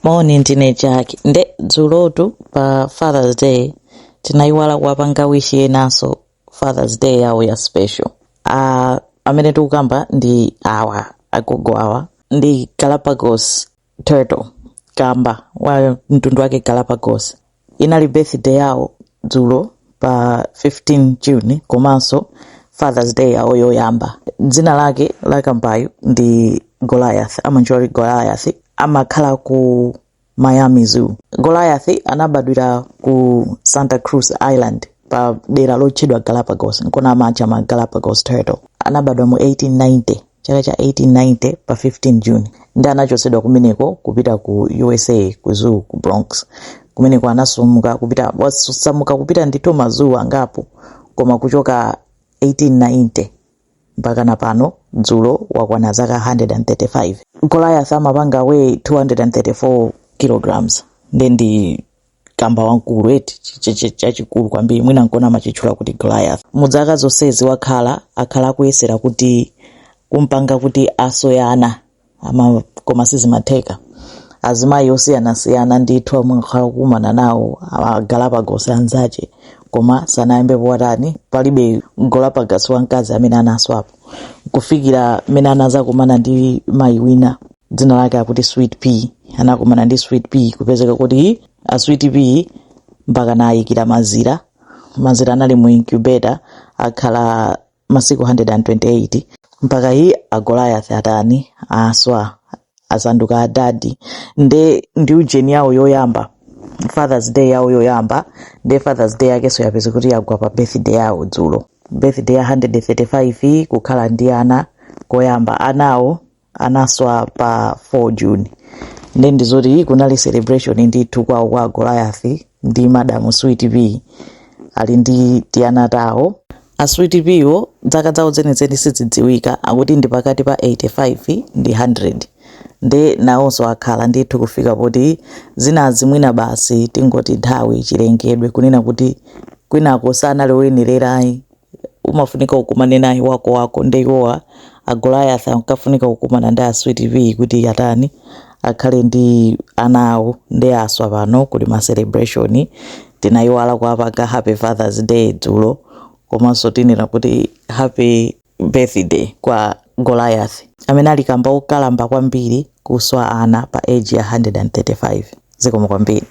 Morning teenage nde dzulotu pa Father's Day tinaiwala kuwapanga wish yenanso Father's Day yawo ya special. Amene tikukamba ndi awa agogo awa ndi Galapagos turtle, kamba wa mtundu wake Galapagos. Inali birthday yawo dzulo pa 15 June komanso Father's Day yawo yoyamba. Dzina lake la kambayo ndi Goliath, amanjoli Goliath, amakhala ku Miami Zoo. Goliath anabadwira ku Santa Cruz Island pa dera lotchedwa Galapagos, nkona amacha ma Galapagos turtle. Anabadwa mu 1890, chaka cha 1890 pa 15 June. Ndi anachosedwa kumeneko kupita ku USA ku zoo ku Bronx. Kumeneko anasamuka kupita ndito mazoo angapo, koma kuchoka 1890 mpaka na pano dzulo wakwana zaka 135. Goliath amapanga we 234 kilograms. Ndi kamba wankulu eti chachikulu kwambiri, mwina nkona machitchula kuti Goliath. Mudzaka zonsezi akhala kuyesera kuti kumpanga kuti asoyana koma sizimatheka. Azimayi osiyanasiyana ndithu amwe akhala kukumana nawo Galapagos anzache, koma sanayambe watani palibe Galapagos wankazi amene anaswapo kufikira mene anazakumana ndi mayi wina dzina lake akuti Sweet Pea. Anakumana ndi Sweet Pea kupezeka kuti a Sweet Pea mpaka nayikira mazira anali mu incubator akhala masiku 128 mpaka a Goliath atani aswa asanduka adadi. Ndi ujeni yawo yoyamba, Father's Day yawo yoyamba, ndi Father's Day yake so yapeza kuti yagwa pa birthday yawo dzulo. Birthday ya 135 kukhala ndi ana koyamba, anawo anaswa pa 4 June. Ndizoti kunali celebration ndithu kwa Goliath ndi Madam Sweet Pea ali ndi tiana tawo. A Sweet Pea dzaka zawo zenizeni sizidziwika, akuti ndi pakati pa 85 ndi 100. Ndi nawonso akhala ndithu kufika poti zinazi mwina basi tingoti nthawi chilengedwe kunena kuti kwinako sanalowenererayi umafunika ukumane naye wako ndiwowa a Goliath ankafunika kukumana ndi a Sweet Pea kuti atani akhale ndi anawo ndi aswa pano kuli ma celebration. Tinaiwala kuwapanga happy Father's Day dzulo, komanso tinena kuti happy birthday kwa Goliath amene ali kamba okalamba kwambiri kuswa ana pa age ya 135. Zikomo kwambiri.